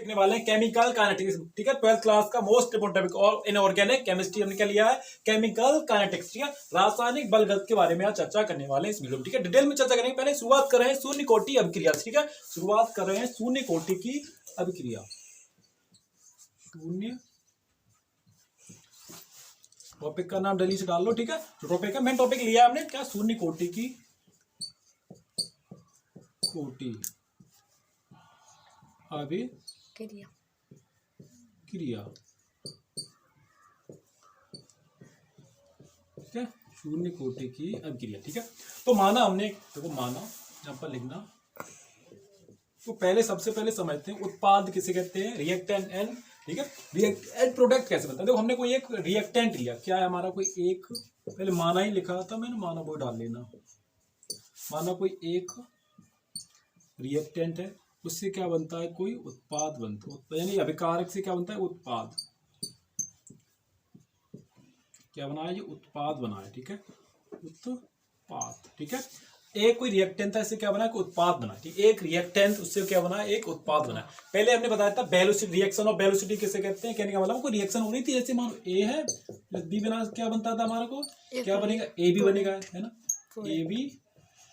देखने वाले हैं केमिकल काइनेटिक्स, ठीक है, 12th क्लास का मोस्ट इंपोर्टेंट टॉपिक। और इनऑर्गेनिक केमिस्ट्री हमने क्या लिया है, केमिकल काइनेटिक्स, ठीक है, रासायनिक बलगत के बारे में आज चर्चा करने वाले हैं इस वीडियो में, ठीक है। डिटेल में चर्चा करेंगे। पहले शुरुआत कर रहे हैं शून्य कोटि अभिक्रिया, ठीक है, शुरुआत कर रहे हैं शून्य कोटि की अभिक्रिया। शून्य टॉपिक का नाम जल्दी से डाल लो, ठीक है। टॉपिक है, मेन टॉपिक लिया हमने क्या, शून्य कोटि की कोटि अभिक्रिया, ठीक है, शून्य कोटि की अभिक्रिया, ठीक है। तो माना हमने, देखो माना यहां पर लिखना, तो पहले सबसे पहले समझते हैं उत्पाद किसे कहते हैं, रिएक्टेंट एंड, ठीक है, रिएक्टेंट प्रोडक्ट कैसे बनता है। देखो हमने कोई एक रिएक्टेंट लिया, क्या है हमारा, कोई एक, पहले माना ही लिखा था मैंने, माना वो डाल लेना, माना कोई एक रिएक्टेंट है, उससे क्या बनता है, कोई उत्पाद बनता है, यानी अभिकारक से क्या बनता है, उत्पाद, क्या बना है, ये उत्पाद बना है, ठीक है, उत्पाद, ठीक है। एक कोई रिएक्टेंट था, इससे क्या बना है, उत्पाद बना, ठीक है, एक रिएक्टेंट उससे क्या बना है, एक उत्पाद बना। पहले हमने बताया था वेलोसिटी, रिएक्शन ऑफ वेलोसिटी किसे कहते हैं, कहने का मतलब कोई रिएक्शन हो रही थी, जैसे मानो ए है बी बना, क्या बनता था हमारा को, क्या बनेगा, ए बी बनेगा, है ना, ए बी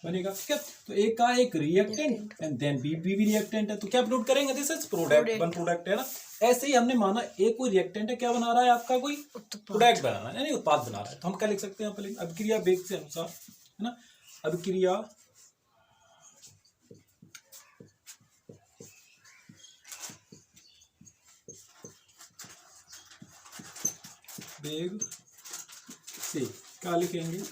बनेगा, ठीक है। तो एक का एक रिएक्टेंट एंड देन बी भी रिएक्टेंट है, तो क्या प्रूव करेंगे, this is product, one product है ना। ऐसे ही हमने माना एक कोई रिएक्टेंट है, क्या बना रहा है आपका, कोई प्रोडक्ट बना रहा है, यानी उत्पाद बना रहा है, तो हम क्या लिख सकते हैं यहाँ पर, अभिक्रिया वेग से अनुसार, है ना, अभिक्रिया वेग से क्या लिखेंगे,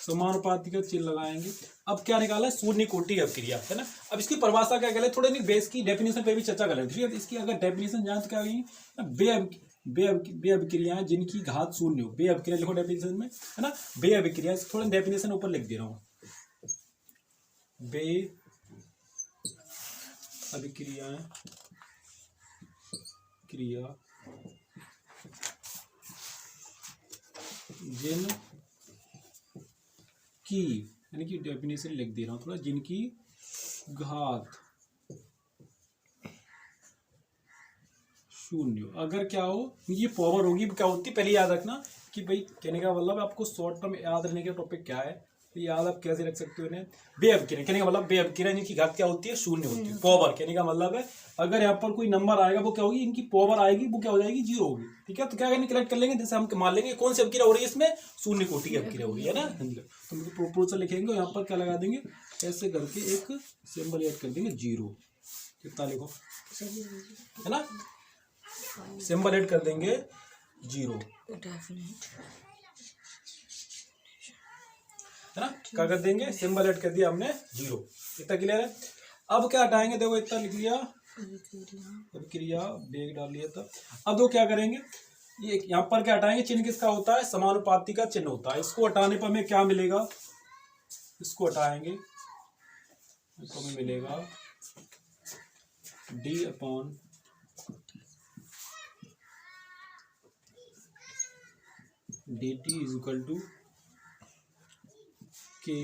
समानुपाती का चिन्ह लगाएंगे। अब क्या निकाला है, शून्य कोटि अभिक्रिया, है ना। अब इसकी परिभाषा क्या कहते हैं, थोड़े नहीं बेस की डेफिनेशन पे भी चर्चा कर लेंगे, ठीक है। इसकी अगर डेफिनेशन जान तो क्या होगी, बे अभिक्रियाएं जिनकी घात शून्य हो, बे अभिक्रिया लिखो डेफिनेशन में, है ना, बे अभिक्रिया, थोड़ा डेफिनेशन ऊपर लिख दे रहा हूँ, बे अभिक्रियाएं क्रिया जिन की, यानी कि डेफिनेशन लिख दे रहा हूँ थोड़ा, जिनकी घात शून्य, अगर क्या हो, ये पावर होगी, क्या होती है पहले याद रखना कि भाई, कहने का मतलब आपको शॉर्ट टर्म याद रखने का टॉपिक क्या है, तो याद आप कैसे रख सकते हो इन्हें, बेअभिक्रिया, कहने का मतलब बेअभिक्रिया इनकी घात क्या होती है, शून्य होती है। पावर कहने का मतलब है अगर यहाँ पर कोई नंबर आएगा वो क्या होगी, इनकी पावर आएगी वो क्या हो जाएगी, जीरो होगी, ठीक है। तो क्या करेंगे, कलेक्ट कर लेंगे, जैसे हम मान लेंगे कौन सी अभिक्रिया हो रही है इसमें, शून्य कोटि की अभिक्रिया हो रही है ना, तो प्रोपोर्शनल लिखेंगे, यहाँ पर क्या लगा देंगे, ऐसे करके एक सिंबल ऐड कर देंगे, जीरो, कितना लिखो, है ना, सिंबल ऐड कर देंगे जीरो, है ना, क्या कर देंगे, सिंबल ऐड कर दिया हमने जीरो, इतना क्लियर है। अब क्या हटाएंगे, देखो इतना लिख लिया, अभिक्रिया वेग डाल लिया था। अब दो क्या करेंगे, ये यहाँ पर क्या हटाएंगे, चिन्ह किसका होता है, समानुपाती का चिन्ह होता है, इसको हटाने पर हमें क्या मिलेगा, इसको हटाएंगे तो हमें मिलेगा D upon D T is equal to K,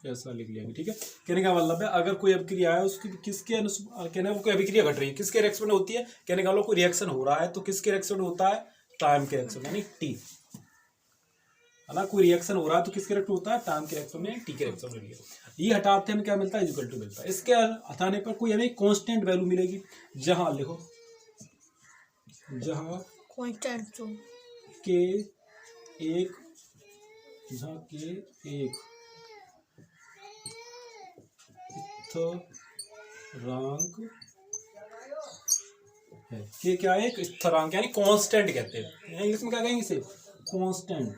ऐसा लिख लिया, ठीक है। कहने का मतलब है अगर कोई अभिक्रिया है उसकी किसके अनुसार, कहने को कोई अभिक्रिया घट रही है, किसके रिएक्शन में होती है, कहने का मतलब कोई रिएक्शन हो रहा है तो किसके रिएक्शन में होता है, टाइम के रिएक्शन, यानी टी, है ना, कोई रिएक्शन हो रहा है तो किसके रिएक्शन होता है, टाइम के रिएक्शन में, टी के रिएक्शन में। ये हटाते हैं क्या मिलता है, इक्वल टू मिलता है। इसके हटाने पर कोई हमें कांस्टेंट वैल्यू मिलेगी, जहां लिखो, जहां के एक, जहां के एक स्थिरांक है, के क्या है, एक स्थिरांक, यानी कांस्टेंट कहते हैं, इंग्लिश में क्या कहेंगे इसे, कांस्टेंट,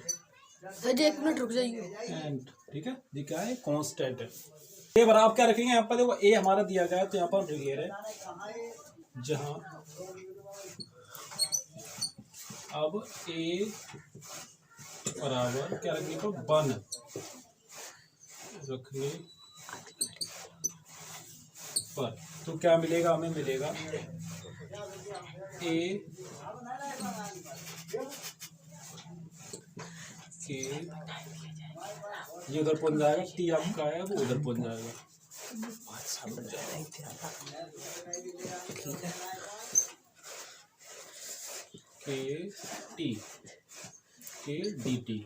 एक मिनट रुक जाइए, एंड, ठीक है, ये क्या है, कांस्टेंट है। ए बराबर आप क्या रखेंगे, यहाँ पर देखो ए हमारा दिया गया है तो यहाँ पर लिख रहे हैं, जहां अब ए बराबर क्या रखने को, 1 रखने पर, तो क्या मिलेगा, हमें मिलेगा ए के, ये उधर पहुंच जाएगा, टी आपका है वो उधर पहुंच जाएगा, के टी के डी टी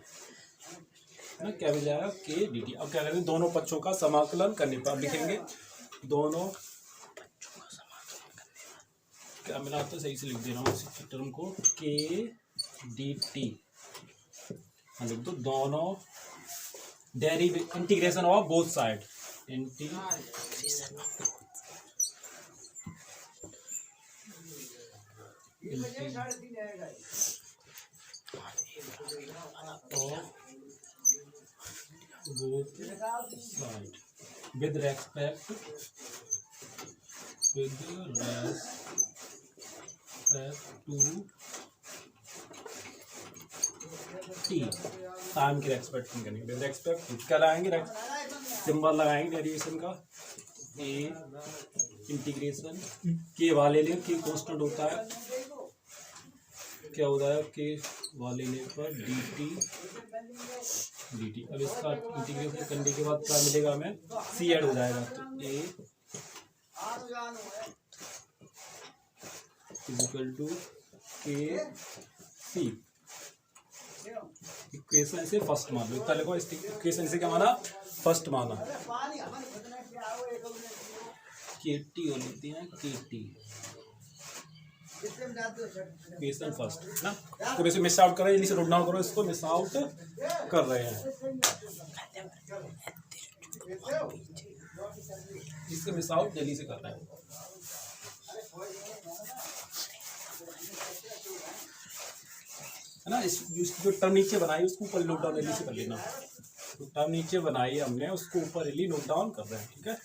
ना, क्या मिल जाएगा के डी टी। अब क्या करेंगे, दोनों पक्षों का समाकलन करने पर लिखेंगे दोनों, क्या मिला तो सही से लिख दे रहा हूँ इसी टर्म को, के डी टी लिख दो, दोनों integration of both side, integration both side with respect to t, time की रेस्पेक्ट नहीं करेंगे, विद रेस्पेक्ट क्या लगाएंगे, सिंबल लगाएंगे डेरिवेशन का, ए इंटीग्रेशन के वाले लिए के कांस्टेंट होता है, क्या होता है के वाले ले पर डी टी। अब इसका इंटीग्रेशन करने के बाद क्या मिलेगा हमें, सी ऐड हो जाएगा, तो ए इक्वल टू के सी। इक्वेशन से फर्स्ट मान लो, इतना लिखो, इक्वेशन से क्या माना, फर्स्ट माना, के टी हो लेती है, के टी इक्वेशन फर्स्ट है ना। तो वैसे मिस आउट कर रहे हैं, जल्दी से नोट डाउन करो, इसको मिस आउट कर रहे हैं, इससे मिस आउट जल्दी से कर रहे हैं, है ना। इस जो टर्म नीचे बनाई उसको ऊपर नोट डाउन जल्दी से कर लेना, तो टर्म नीचे बनाई हमने उसको ऊपर जल्दी नोट डाउन कर रहे हैं, ठीक है।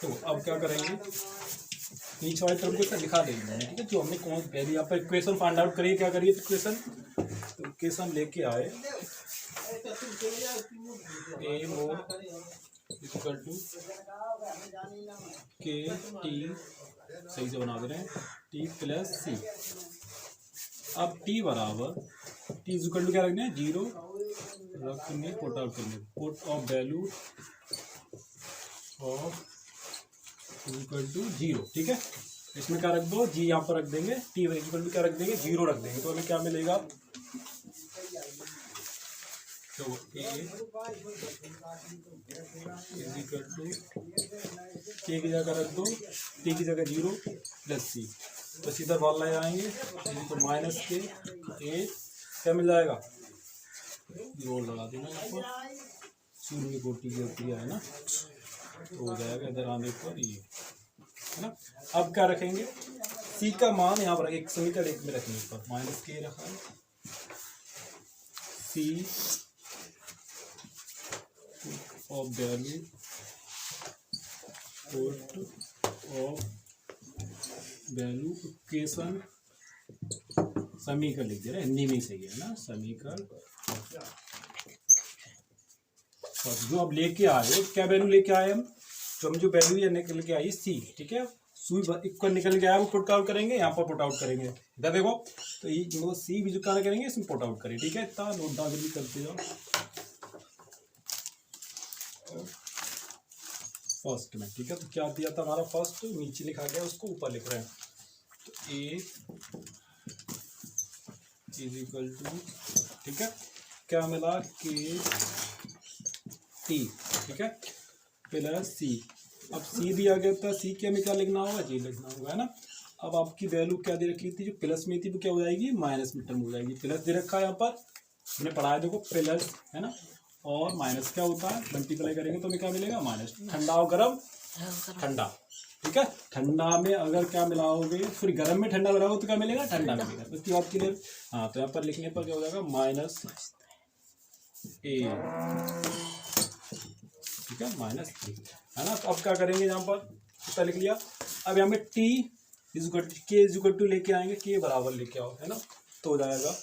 तो अब क्या करेंगे, नीचे वाले टर्म को लिखा देंगे, ठीक है, जो हमने कौन पहले यहाँ पर इक्वेशन फाइंड आउट करिए, क्या करिए इक्वेशन, तो इक्वेशन लेके आए, ए मोर इक्वल टू के टी, सही से बना दे रहे हैं, टी प्लस सी। अब टी बराबर, टी इक्वल टू क्या रखना है, 0 रखेंगे, पुट आउट करेंगे, put off value of equal to 0, ठीक है। इसमें क्या रख दो, जी यहाँ पर रख देंगे, टी इक्वल टू क्या रख देंगे, 0 रख देंगे, तो हमें क्या मिलेगा, तो ए इक्वल टू के की जगह रख दो, टी की जगह 0 प्लस सी, तो सीधा बॉल ले आएंगे, तो माइनस के ए क्या मिल जाएगा, रोल लगा देना यहाँ पर, शून्य की कोटि की क्रिया है ना, तो हो जाएगा इधर आने पर ये, है ना। अब क्या रखेंगे, सी का मान यहाँ पर एक समीकरण एक में रखेंगे, पर माइनस के रखा है, C of value of value equation, समीकरण लिख दे रहे हैं, हिंदी में सही है ना, समीकरण जो अब लेके आए, क्या वैल्यू लेके आए हम, तो हम जो वैल्यू निकल के आई सी, ठीक है, सुई इक्वल निकल के आया वो पुट आउट करेंगे, यहाँ पर पुट आउट करेंगे, इधर देखो, तो ये मतलब सी भी जो क्या करेंगे इसमें पुट आउट करेंगे, ठीक है, इतना नोट डाउन जल्दी करते जाओ। फर्स्ट में, ठीक है, तो क्या दिया था हमारा फर्स्ट, नीचे लिखा गया उसको ऊपर लिख रहे हैं, तो ए इज इक्वल टू, ठीक है, क्या मिला, के टी, ठीक है, प्लस सी। अब सी दिया गया था, सी के में क्या लिखना होगा, जी लिखना होगा, है ना। अब आपकी वैल्यू क्या दे रखी थी, जो प्लस में थी वो क्या हो जाएगी, माइनस में टर्म हो जाएगी, प्लस दे रखा है यहाँ पर, हमने पढ़ाया देखो, प्लस है ना, और माइनस क्या होता है, मल्टीप्लाई करेंगे तो हमें क्या मिलेगा, माइनस। ठंडा और गर्म, ठंडा, ठीक है, ठंडा में अगर क्या मिलाओगे, फिर गर्म में ठंडा मिलाओगे तो क्या मिलेगा, ठंडा मिलेगा, उसकी बात क्लियर। हाँ, तो यहाँ पर लिखने पर क्या हो जाएगा, माइनस ए, ठीक है, माइनस थ्री, है ना। तो अब क्या करेंगे, यहाँ पर कितना लिख लिया, अब यहाँ में टी के इज इक्वल टू लेके आएंगे, के बराबर लेके आओ, है ना, तो हो जाएगा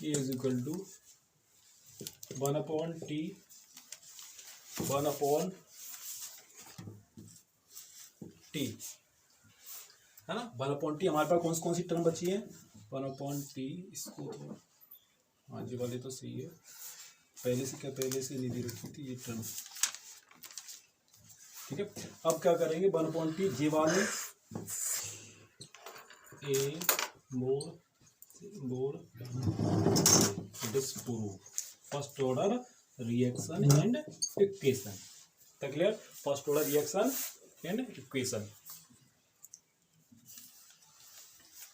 K is equal to 1/T 1/T है ना। 1/T हमारे पास कौन सी टर्म बची है 1/T। इसको तो हाँ जी वाली तो सही है, पहले से नहीं दी रखी थी ये टर्म, ठीक है। अब क्या करेंगे 1/T जे वाले a more disprove first order reaction and equation. तक clear, first order reaction and equation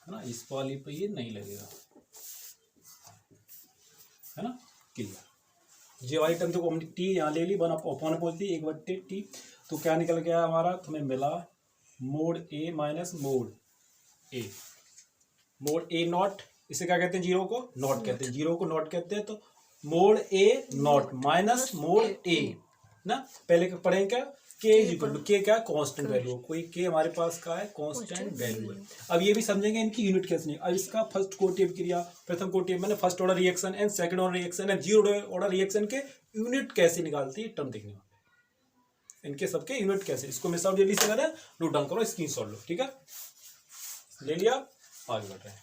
है ना। इस वाली पे ये नहीं लगेगा है ना, क्लियर। जे वाली टर्म तो हमने टी यहाँ ले ली 1/T 1/T, तो क्या निकल गया हमारा, तुम्हें मिला mode A minus mod A not. इसे क्या कहते हैं, जीरो को नॉट कहते हैं, जीरो को नॉट कहते हैं। तो mod A naught minus mod A ना। पहले पढ़ेंगे क्या, के इज इक्वल टू, के क्या कांस्टेंट वैल्यू, कोई के हमारे पास का है कांस्टेंट वैल्यू है। अब ये भी समझेंगे इनकी यूनिट कैसे नहीं। अब इसका फर्स्ट कोटिव क्रिया, प्रथम कोटिव मैंने first order reaction and second order reaction and zero order reaction के यूनिट कैसे निकालती है टर्म देखने वाले, इनके सबके यूनिट कैसे। इसको मैं सब जल्दी से करें, नोट डाउन करो, स्क्रीनशॉट लो, ठीक है। ले लिया, आगे बढ़ रहे हैं।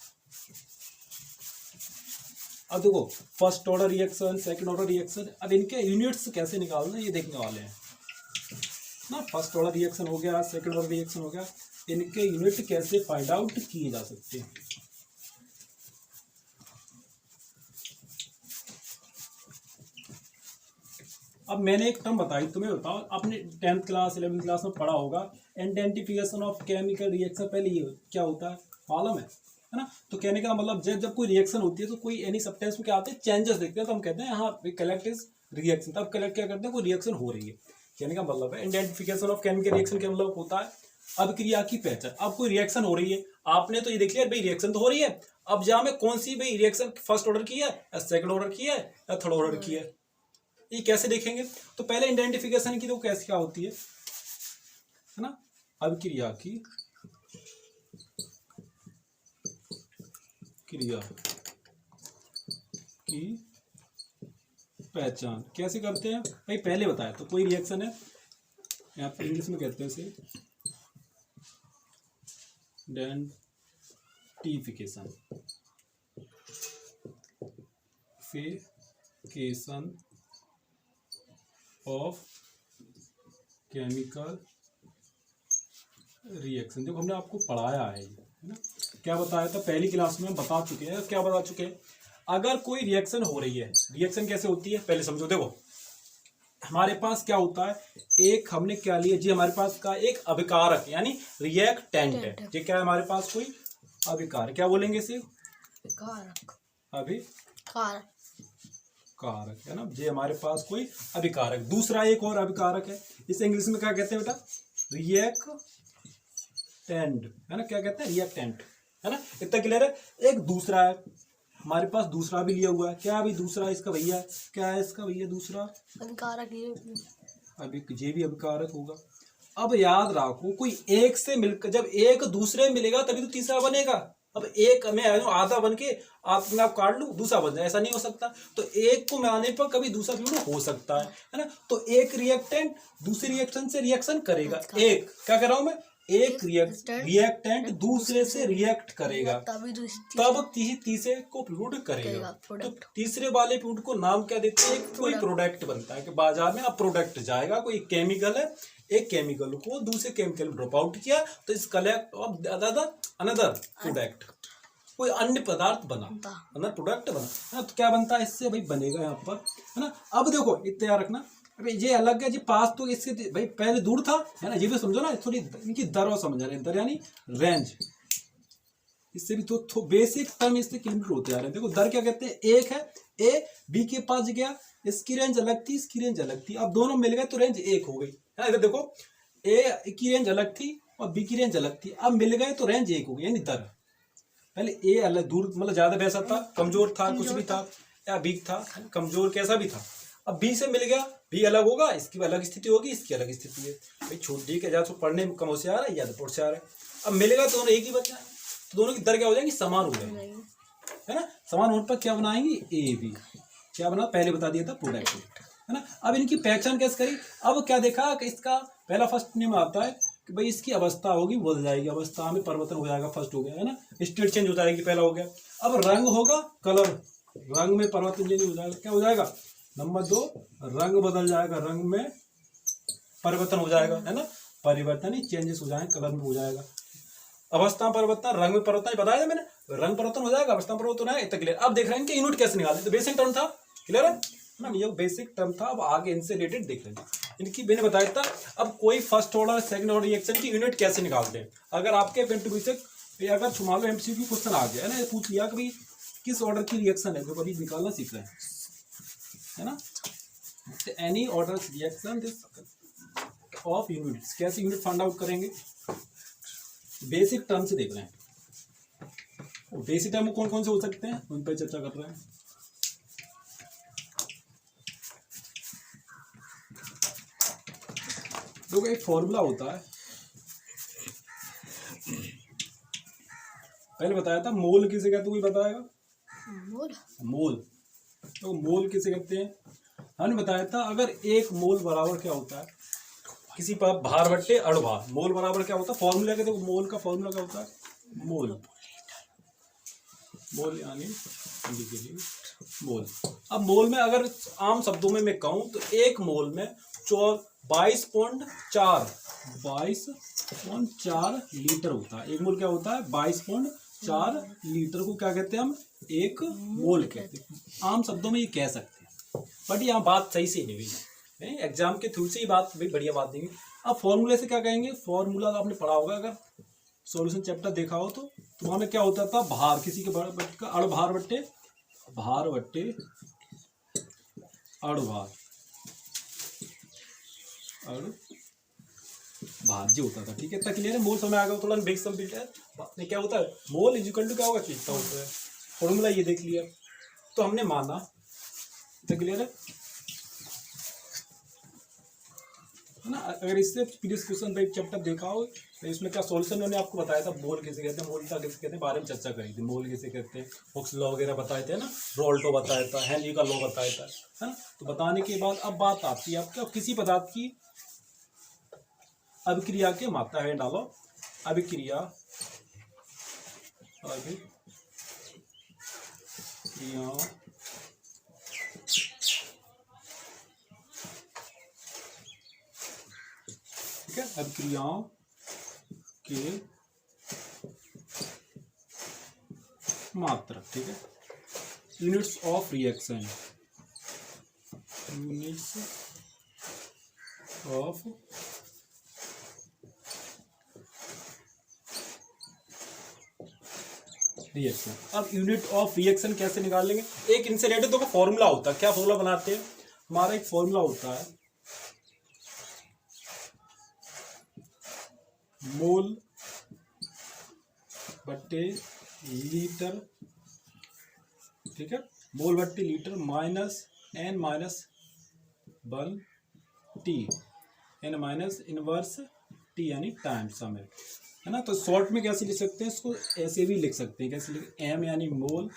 अब देखो first order reaction second order reaction, अब इनके यूनिट्स कैसे निकालना ये देखने वाले हैं ना। फर्स्ट ऑर्डर रिएक्शन हो गया, सेकंड ऑर्डर रिएक्शन हो गया, इनके यूनिट कैसे फाइंड आउट किए जा सकते हैं। अब मैंने एक टर्म बताई, तुम्हें बताओ, आपने 10th क्लास 11th क्लास में पढ़ा होगा, आइडेंटिफिकेशन ऑफ केमिकल रिएक्शन। पहले ये क्या होता है मालूम है ना। तो कहने का मतलब जब कोई रिएक्शन होती है तो कोई एनी सब्सटेंस में क्या आते हैं, चेंजेस देखते हैं, तो हम कहते हैं हाँ कलेक्ट इज रिएक्शन। तब कलेक्ट क्या करते हैं, कोई रिएक्शन हो रही है, कहने का मतलब है। आइडेंटिफिकेशन ऑफ केमिकल रिएक्शन का मतलब होता है अभिक्रिया की पहचान। अब कोई रिएक्शन हो रही है, आपने तो ये देख लिया भाई रिएक्शन तो हो रही है, अब जहाँ में कौन सी भाई रिएक्शन फर्स्ट ऑर्डर की है या सेकंड ऑर्डर की है या थर्ड ऑर्डर की है, ये कैसे देखेंगे। तो पहले आइडेंटिफिकेशन की तो कैसे क्या होती है ना, अभिक्रिया की पहचान कैसे करते हैं भाई, पहले बताया। तो कोई रिएक्शन है, यहाँ पर इंग्लिश में कहते हैं इसे आइडेंटिफिकेशन ऑफ केमिकल रिएक्शन। देखो हमने आपको पढ़ाया है ना, क्या बताया था पहली क्लास में, बता चुके हैं। क्या बता चुके हैं, अगर कोई रिएक्शन हो रही है, रिएक्शन कैसे होती है पहले समझो। देखो हमारे पास क्या होता है, एक हमने क्या लिया जी, हमारे पास का एक अभिकारक यानी रिएक्टेंट है। ये क्या है हमारे पास कोई अभिकारक, क्या बोलेंगे इसे, अभिकारक है ना। ये हमारे पास कोई अभिकारक, दूसरा एक और अभिकारक है, इसे इंग्लिश में क्या कहते हैं बेटा, रिएक्टेंट है ना। क्या कहते हैं, रिएक्टेंट है ना। इतना क्लियर है। एक दूसरा है हमारे पास, दूसरा भी लिया हुआ है, क्या अभी दूसरा इसका भैया, क्या है इसका भैया दूसरा अभिकारक, अभी ये भी अभिकारक होगा। अब याद रखो कोई एक से मिलकर, जब एक दूसरे मिलेगा तभी तो तीसरा बनेगा। अब एक में आधा बन के आप काट लूं दूसरा बन जाए, ऐसा नहीं हो सकता। तो एक को मिलाने पर कभी दूसरा भी हो सकता है ना। तो एक रिएक्टेंट दूसरे रिएक्शन से रिएक्शन करेगा, एक क्या कर रहा हूं मैं, एक रिएक्टेंट दूसरे से रिएक्ट करेगा, तब तीसरे को प्रोड्यूस करेगा। तो तीसरे वाले प्रोडक्ट को नाम क्या देते हैं, कोई प्रोडक्ट बनता है कि बाजार में अब प्रोडक्ट जाएगा, कोई केमिकल है, एक केमिकल को दूसरे केमिकल ड्रॉप आउट किया तो इस कलेक्ट ऑफ अनदर प्रोडक्ट, कोई अन्य पदार्थ बना, अन्य प्रोडक्ट बना है। तो क्या बनता है इससे भाई, बनेगा यहाँ पर है ना। अब देखो तैयार रखना, अभी ये अलग है जी, पास तो इससे भाई पहले दूर था है ना, ये भी समझो ना, थोड़ी इनकी दर और समझ रहे हैं, दर यानी रेंज, इससे भी तो बेसिक टर्म इससे क्लियर होते जा रहे हैं। देखो दर क्या कहते हैं, एक है ए बी के पास गया, इसकी रेंज अलग थी, इसकी रेंज अलग थी, अब दोनों मिल गए तो रेंज एक हो गई है ना। इधर देखो ए की रेंज अलग थी और बी की रेंज अलग थी, अब मिल गए तो रेंज एक हो गई, यानी दर। पहले ए अलग दूर मतलब ज्यादा वैसा था, कमजोर था, कुछ भी था या वीक था, कमजोर कैसा भी था। अब बी से मिल गया, बी अलग होगा, इसकी अलग स्थिति होगी, इसकी अलग स्थिति है। भाई छोटी के ज्यादा पढ़ने में कम होशियार है या तो होशियार है। अब मिलेगा तो दोनों एक ही बचा है, तो दोनों की दर क्या हो जाएगी, समान हो जाएगी है ना। समान होने पर क्या बनाएंगे, ए बी, क्या बना पहले बता दिया था प्रोडक्ट, है ना। अब इनकी पहचान कैसे करी, अब क्या देखा कि इसका पहला फर्स्ट नियम आता है कि भाई इसकी अवस्था होगी बदल जाएगी, अवस्था में परिवर्तन हो जाएगा, फर्स्ट हो गया, है ना। स्टेट चेंज हो जाएगी, पहला हो गया। अब रंग होगा, कलर, रंग में परिवर्तन चेंज हो जाएगा, क्या हो जाएगा, नंबर 2 रंग बदल जाएगा, रंग में परिवर्तन हो जाएगा, है ना। परिवर्तन ही चेंजेस हो जाएंगे, कलर में हो जाएगा। अवस्था परिवर्तन, रंग में परिवर्तन बताया मैंने, रंग परिवर्तन हो जाएगा, अवस्था परिवर्तन है, इतना क्लियर। अब देख रहे हैं कि यूनिट कैसे निकालते, तो बेसिक टर्म था, क्लियर है ना, ये बेसिक टर्म था। अब आगे इनसे रिलेटेड देख लेंगे, इनकी मैंने बताया था। अब कोई first order second order reaction की यूनिट कैसे निकालते हैं, अगर आपके अगर मान लो एमसीक्यू क्वेश्चन आ गया है ना, पूछ लिया कि भाई किस ऑर्डर की रिएक्शन है, तो अभी निकालना सीख रहे हैं, है ना। Any order reaction of units, कैसे यूनिट फाइंड आउट करेंगे, बेसिक टर्म से देख रहे हैं। बेसिक टर्म कौन कौन से हो सकते हैं, उन पर चर्चा कर रहे हैं। देखो एक फॉर्मूला होता है, पहले बताया था, मोल किसे कहते हैं, कोई बताएगा, मोल मोल, तो मोल किसे कहते हैं, हमने बताया था। अगर एक मोल बराबर क्या होता है, किसी पर भार बट्टे अणुभार, मोल बराबर क्या होता है, फॉर्मूला के, देखो मोल का फॉर्मूला क्या होता है, मोल, मोल यानी मोल। अब मोल में अगर आम शब्दों में मैं कहूं तो एक मोल में 22.4 लीटर होता है। एक मोल क्या होता है, 22.4 लीटर को क्या कहते हैं हम, एक मोल कहते हैं। आम शब्दों में ये कह सकते हैं, बट यहाँ बात सही से नहीं हुई, एग्जाम के थ्रू से ही बात भी बढ़िया बात देंगे। अब फॉर्मूले से क्या कहेंगे, फॉर्मूला आपने पढ़ा होगा, अगर सॉल्यूशन चैप्टर देखा हो तो वहां में क्या होता था, भार, किसी के का अणुभार बट्टे भार बट्टे अणुभार, भार जी होता था, ठीक है, इतना क्लियर है। मोल समय आ गया, थोड़ा बेसिक समझ है क्या होता है, मोल इक्वल टू क्या होगा, कितना होता है, फॉर्मूला ये देख लिया, तो हमने माना, इतना क्लियर है ना। अगर इससे प्रीवियस क्वेश्चन पे चैप्टर देखा हो तो इसमें क्या सॉल्यूशन उन्होंने आपको बताया था, मोल किसे कहते हैं, मोल का किसे कहते हैं, बारे में चर्चा करी थी, मोल किसे कहते हैं, हुक्स लॉ वगैरह बताए थे ना, रोल्टो बताया था, हेनरी का लॉ बताया था, है ना। तो बताने के बाद अब बात आती है आपका किसी पदार्थ की अभिक्रिया के मात्रा है, डालो अभिक्रिया ठीक है, अभिक्रियाओं के मात्रा, ठीक है, units of reaction, units of reaction. अब यूनिट ऑफ रिएक्शन कैसे निकाल लेंगे, एक इनसे रिलेटेड देखो फॉर्मूला होता है, क्या फॉर्मूला बनाते हैं, हमारा एक फॉर्मूला होता है, मोल बट्टे लीटर, ठीक है, मोल बट्टे litre minus n minus 1 T, n minus inverse T यानी टाइम समय, है ना। तो शॉर्ट में कैसे लिख सकते हैं इसको, ऐसे भी लिख सकते हैं, कैसे लिख, m यानी मोल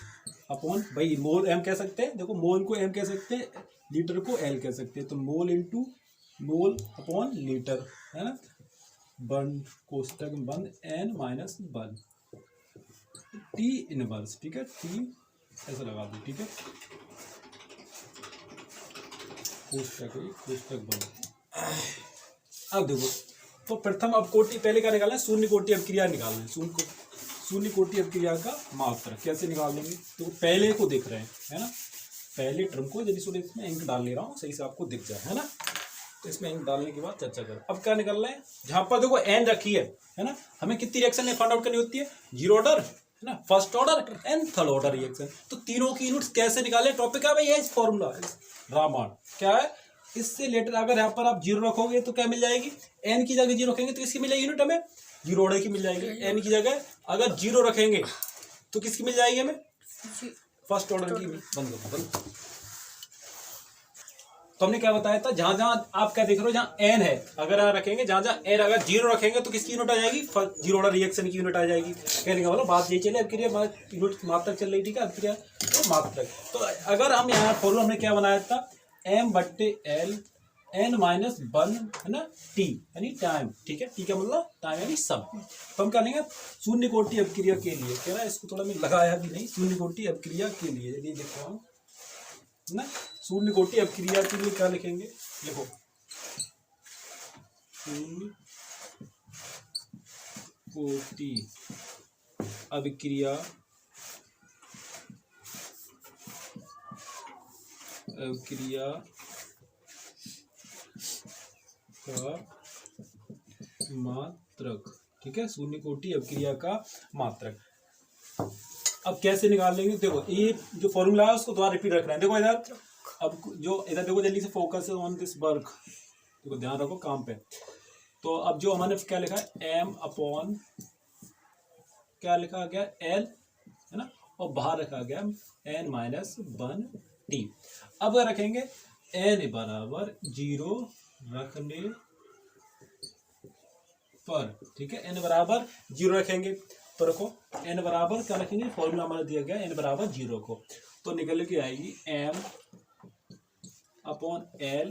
अपॉन, भाई मोल m कह सकते हैं, देखो मोल को m कह सकते हैं, लीटर को l कह सकते हैं, तो mole into mole upon litre, है ना, बंद कोष्टक बंद n माइनस 1 टी इनवर्स, ठीक है, टी ऐसा लगा दो, ठीक है, कोष्टक बंद। अब देखो, तो प्रथम अब कोटि पहले क्या निकालना है, शून्य कोटि अभिक्रिया निकालना है, शून्य कोटि अभिक्रिया का मात्रा कैसे निकाल लेंगे, तो पहले को देख रहे हैं, है ना, पहले टर्म को, यदि सुन इसमें अंक डाल ले रहा हूँ सही से आपको दिख जाए, है ना, तो इसमें अंक डालने के बाद चर्चा करें। अब क्या निकलना है, जहां पर देखो n रखी है ना, हमें कितनी रिएक्शन फाइंड आउट करनी होती है, जीरो ऑर्डर, है ना, first order and third order reaction. तो तीनों की यूनिट्स कैसे निकाले, टॉपिक है भाई ये फॉर्मूला रामायण क्या है, इससे रिलेटेड अगर यहाँ पर आप जीरो रखोगे तो क्या मिल जाएगी, n की जगह जीरो रखेंगे तो किसकी मिल जाएगी यूनिट, हमें जीरो ऑर्डर की मिल जाएगी। n की जगह अगर जीरो रखेंगे तो किसकी मिल जाएगी, हमें फर्स्ट ऑर्डर की। बंद। तो हमने क्या बताया था, जहां जहां आप क्या देख रहे हो, जहां एन है अगर आप रखेंगे, जहां जहां एन अगर 0 रखेंगे तो किसकी यूनिट आ जाएगी, जीरो ऑर्डर रिएक्शन की यूनिट आ जाएगी। कहने का मतलब बात ये चले, अबक्रिया यूनिट मात्रक चल रही, ठीक है, अबक्रिया तो मात्रक। तो अगर हम यहाँ फॉर्मूला हमने क्या बनाया था, m/l n माइनस 1 है ना टी यानी टाइम, ठीक है, टी का मतलब टाइम यानी समय। तो हम क्या लेंगे, शून्य कोटि अबक्रिया के लिए, कह रहा है इसको थोड़ा मैं लगाया भी नहीं, शून्य कोटि अबक्रिया के लिए यदि देख रहा हूँ ना, शून्य कोटि अबक्रिया के लिए क्या लिखेंगे, देखो शून्य कोटि अबक्रिया का मात्रक, ठीक है, शून्य कोटि अबक्रिया का मात्रक। अब कैसे निकाल लेंगे, देखो ये जो फॉर्मूला है उसको दोबारा रिपीट रखना है। देखो इधर, अब जो इधर देखो जल्दी से फोकस ऑन दिस वर्क, देखो ध्यान रखो काम पे। तो अब जो हमने क्या लिखा है, m अपॉन क्या लिखा गया l है ना, और बाहर रखा गया n माइनस 1 t। अब रखेंगे n बराबर 0 रखने पर, ठीक है, n बराबर 0 रखेंगे तो रखो n बराबर क्या रखेंगे, फॉर्मूला हमारा दिया गया n बराबर 0 को, तो निकल के आएगी m अपॉन l,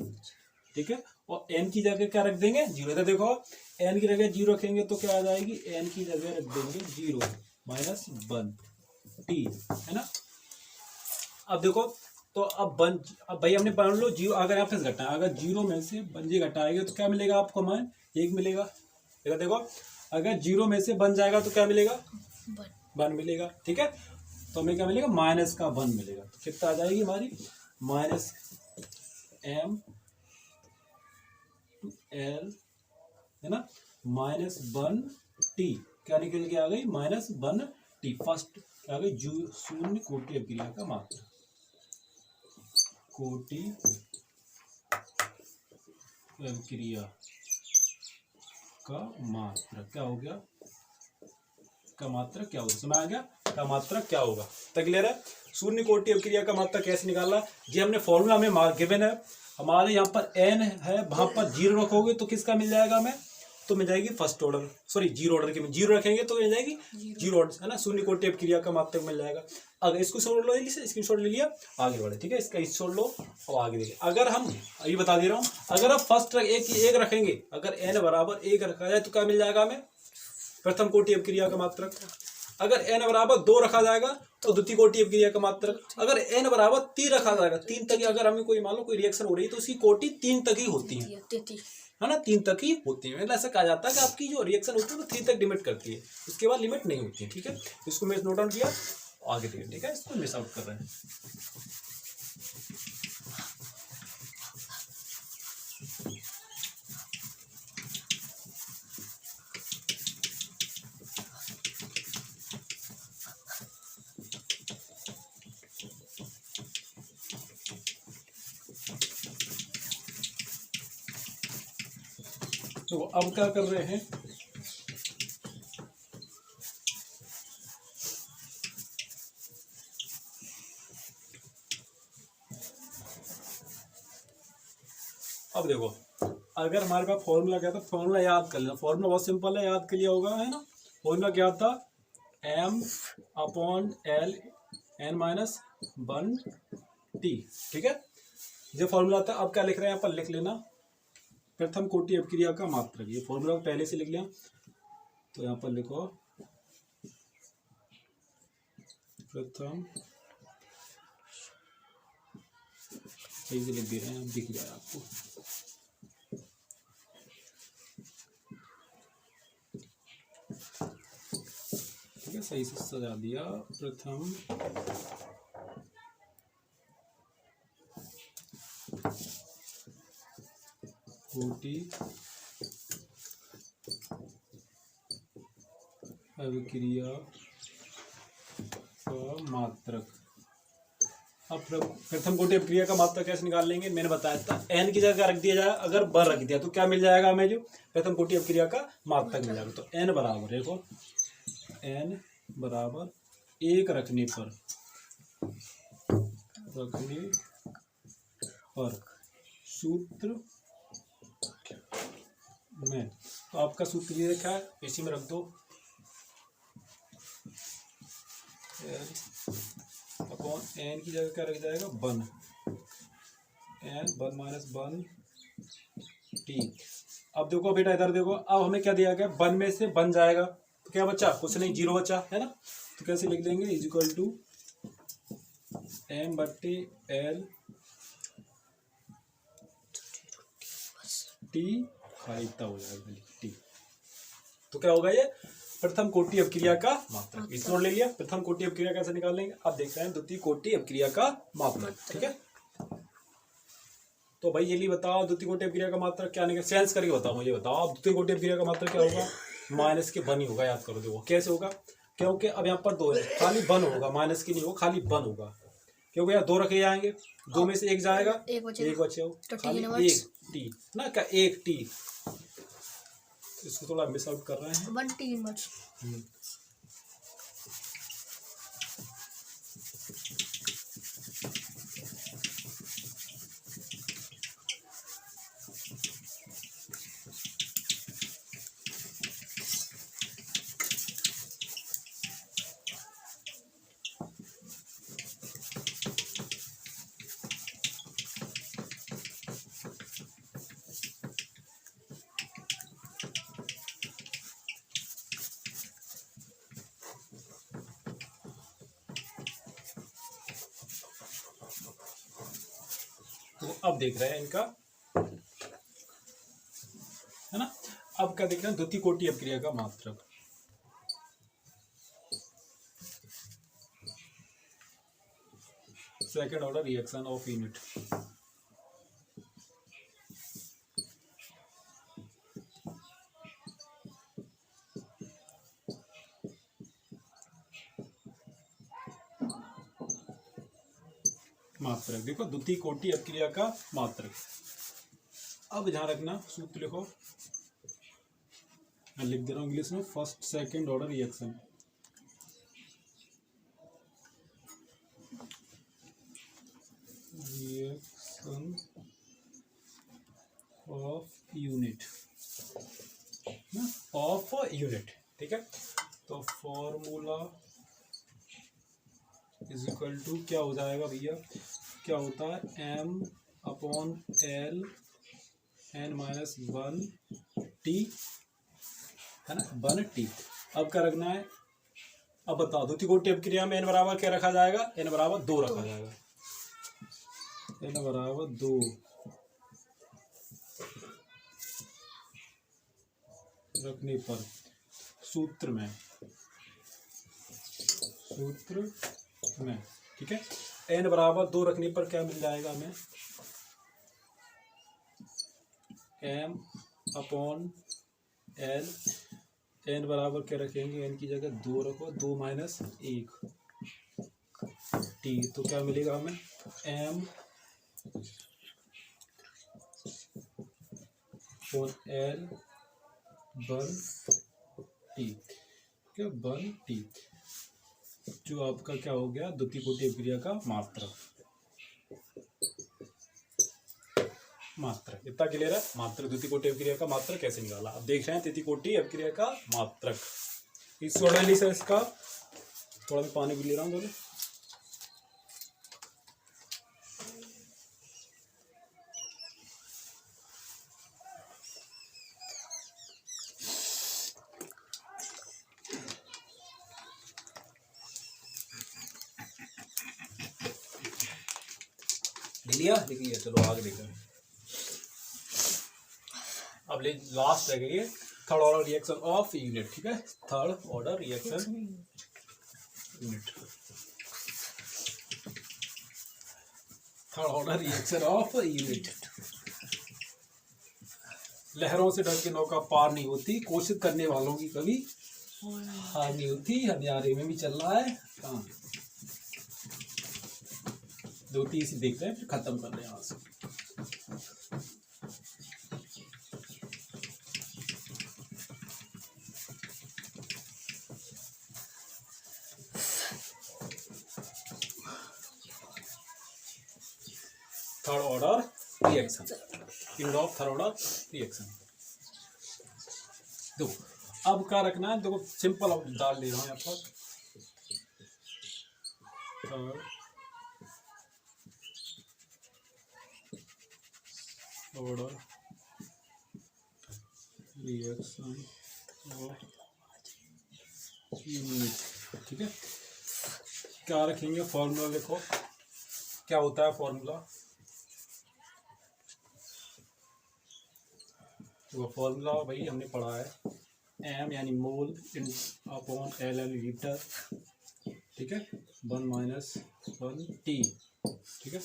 ठीक है, और n की जगह क्या रख देंगे 0। इधर देखो n की जगह 0 रखेंगे तो क्या आ जाएगी, n की जगह रख देंगे 0 माइनस 1 t, है ना। अब देखो तो अब भाई हमने मान लो 0, अगर यहाँ पे घटा, अगर 0 में से 1 घटाएंगे तो क्या मिलेगा आपको, मान 1 मिलेगा। इधर देखो अगर 0 में से 1 जाएगा तो क्या मिलेगा, 1 मिलेगा, ठीक है, तो हमें क्या मिलेगा, माइनस का 1 मिलेगा। तो कितना आ जाएगी हमारी, माइनस m टू l है ना, माइनस 1 t, क्या निकल के आ गई, माइनस 1 t। फर्स्ट क्या आ गई, शून्य कोटि अबक्रिया का मात्रक, कोटि अबक्रिया का मात्रक क्या हो गया, का मात्रक क्या होगा, समझ आ गया, का मात्रक क्या होगा, तक क्लियर है। शून्य कोटि अबक्रिया का मात्रक कैसे निकालना, ये हमने फॉर्मूला में मार्क गिवन है, हमारे यहाँ पर n है, वहां पर 0 रखोगे तो किसका मिल जाएगा हमें, तो मिल जाएगी फर्स्ट ऑर्डर, सॉरी 0 ऑर्डर की, 0 रखेंगे तो मिल जाएगी 0 ऑर्डर, है ना, शून्य कोटि अबक्रिया का मात्रक मिल जाएगा। अगर इसको छोड़ लो, स्क्रीनशॉट ले लिया, आगे बढ़े, ठीक है, इसका छोड़ लो और आगे देखिए। अगर हम ये बता दे रहा हूँ, अगर आप फर्स्ट एक रखेंगे, अगर n बराबर 1 रखा जाए तो क्या मिल जाएगा हमें, प्रथम कोटि अबक्रिया का मात्रक। अगर n बराबर 2 रखा जाएगा तो द्वितीय कोटि अबक्रिया का मात्रक। अगर n बराबर 3 रखा जाएगा, 3 तक, अगर हमें कोई मान लो कोई रिएक्शन हो रही है तो उसकी कोटि 3 तक ही होती है ना, 3 तक ही होती है। मतलब ऐसा कहा जाता है कि आपकी जो रिएक्शन होती है वो 3 तक लिमिट करती है, उसके बाद लिमिट नहीं होती है, ठीक है। इसको मैं नोट डाउन किया, आगे देखिए, ठीक है, इसको मिस आउट कर रहे हैं। तो अब क्या कर रहे हैं, अब देखो अगर हमारे पास फॉर्मूला क्या था, फॉर्मूला याद कर लेना, फॉर्मूला बहुत सिंपल है, याद कर लिया होगा, है ना। फॉर्मूला क्या था, m upon l n minus 1 t, ठीक है, ये फॉर्मूला था। अब क्या लिख रहे हैं यहाँ पर, लिख लेना प्रथम कोटि अबक्रिया का मात्रक, ये फॉर्मूला पहले से लिख लिया, तो यहाँ पर लिखो प्रथम, सही से लिख दे रहे हैं, दिख जाए आपको, ठीक है, सही से सजा दिया, प्रथम कोटि अबक्रिया का मात्रक। अब प्रथम कोटि अबक्रिया का मात्रक कैसे निकाल लेंगे, मैंने बताया था, n की जगह रख दिया जाए, अगर बर रख दिया तो क्या मिल जाएगा हमें, जो प्रथम कोटि अबक्रिया का मात्रक मिल जाएगा। तो n बराबर, देखो n बराबर 1 रखने पर सूत्र में, तो आपका सूत्र ये रखा है, इसी में रख दो अपॉन एन की जगह क्या रख जाएगा, one, N one minus one T. अब देखो बेटा इधर देखो, अब हमें क्या दिया गया, वन में से बन जाएगा तो क्या बचा, कुछ नहीं, जीरो बचा है ना। तो कैसे लिख देंगे, इज इक्वल टू एम बट्टे एल टी, खाली इतना हो जाएगा टी। तो क्या होगा ये, प्रथम कोटि अपक्रिया का मात्रक। इस नोट ले लिया, प्रथम कोटि अपक्रिया कैसे निकालेंगे, अब देख रहे हैं द्वितीय कोटि अपक्रिया का मात्रक, ठीक है। तो भाई ये बताओ द्वितीय कोटि अपक्रिया का मात्रक क्या निकल, सेंस करके बताओ मुझे, बताओ अब द्वितीय कोटि अपक्रिया का मात्रक क्या होगा, माइनस के वन ही होगा, याद करो। देखो कैसे होगा, क्योंकि अब यहाँ पर दो है, खाली वन होगा, माइनस की नहीं होगा, खाली वन होगा, क्योंकि यहाँ दो रखे जाएंगे, दो में से एक जाएगा, एक बचेगा, तो खाली एक टी ना, क्या एक टी, इसको थोड़ा मिस आउट कर रहे हैं, 1 टी इनवर्स। तो अब देख रहे हैं इनका, है ना। अब क्या देख रहे हैं, द्वितीय कोटि अपक्रिया का मात्रक, second order reaction of unit. मात्रक देखो, द्वितीय कोटि अपक्रिया का मात्रक। अब ध्यान रखना, सूत्र लिखो, मैं लिख दे रहा हूँ इंग्लिश में, first second order reaction, reaction of unit, of unit, ठीक है। तो फॉर्मूला इज इक्वल टू क्या हो जाएगा भैया, क्या होता है, M upon L N minus one T, है ना, वन टी। अब क्या रखना है, अब बताओ द्वितीय कोटि अपक्रिया में एन बराबर क्या रखा जाएगा, एन बराबर दो रखा जाएगा, एन बराबर दो रखने पर सूत्र में, ठीक है, एन बराबर दो रखने पर क्या मिल जाएगा हमें, एम अपॉन एल, एन बराबर क्या रखेंगे, एन की जगह दो रखो, दो माइनस एक टी, तो क्या मिलेगा हमें, M upon L one T, क्या वन टी, जो आपका क्या हो गया, द्वितीय कोटि अपक्रिया का मात्रक। मात्रक इतना क्लियर है, मात्रक द्वितीय कोटि अपक्रिया का मात्रक कैसे निकाला। अब देख रहे हैं तृतीय कोटि अपक्रिया का मात्रक, इस ऑर्डर से इसका थोड़ा मैं पानी भी ले रहा हूँ, बोले लिया, लिख लिया, चलो आगे देखते हैं। अब ले लास्ट रह गई third order reaction of unit, ठीक है, third order reaction unit, third order reaction of unit. लहरों से डर के नौका पार नहीं होती, कोशिश करने वालों की कभी हार नहीं होती, हथियारे में भी चल रहा है काम। दो तीन देखते हैं, फिर खत्म कर रहे हैं यहाँ से। Third order reaction, period of third order reaction. देखो अब क्या रखना है, देखो सिंपल अब डाल दे रहा हूँ यहाँ पर third order reaction of unit. ठीक है, क्या रखेंगे फॉर्मूला, देखो क्या होता है फॉर्मूला, तो फॉर्मूला भाई हमने पढ़ा है एम यानी मोल इन अपॉन एल यानी लीटर। ठीक है, 1 माइनस 1 टी। ठीक है,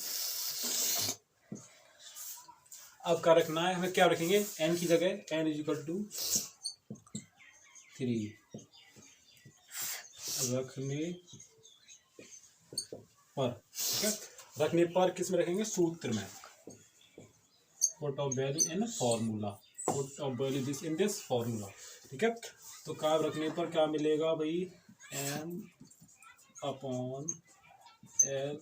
अब क्या रखना है हमें, क्या रखेंगे एन की जगह एन इज इक्वल टू 3 रखने पर। ठीक है, रखने पर किस में रखेंगे, सूत्र में, put off value in formula, put off value this in this formula. ठीक है, तो क्या रखने पर क्या मिलेगा भाई, एम अपॉन एल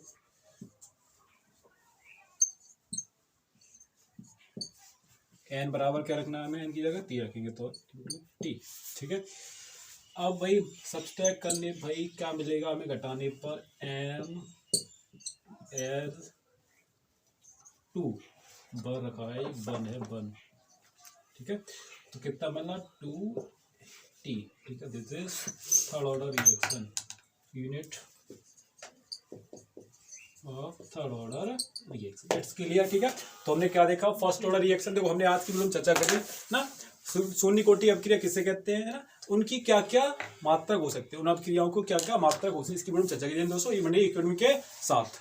एन बराबर क्या रखना है हमें, एन की जगह टी रखेंगे तो टी। ठीक है, अब भाई सब्सट्रैक्ट करने भाई क्या मिलेगा हमें, घटाने पर एम एल 2 वन रखा है, वन है वन। ठीक है, तो कितना मिला 2 टी। ठीक है, this is third order reaction, unit of third order reaction. It's clear. ठीक है, तो हमने क्या देखा, फर्स्ट ऑर्डर रिएक्शन। देखो हमने आज की वीडियो में चर्चा करी ना, शून्य कोटि अपक्रिया किसे कहते हैं ना, उनकी क्या क्या मात्रक हो सकते हैं, उन अपक्रियाओं को क्या क्या मात्रक हो सकते हैं, इसकी वीडियो में चर्चा की दोस्तों ये मंडे इकोनॉमी के साथ।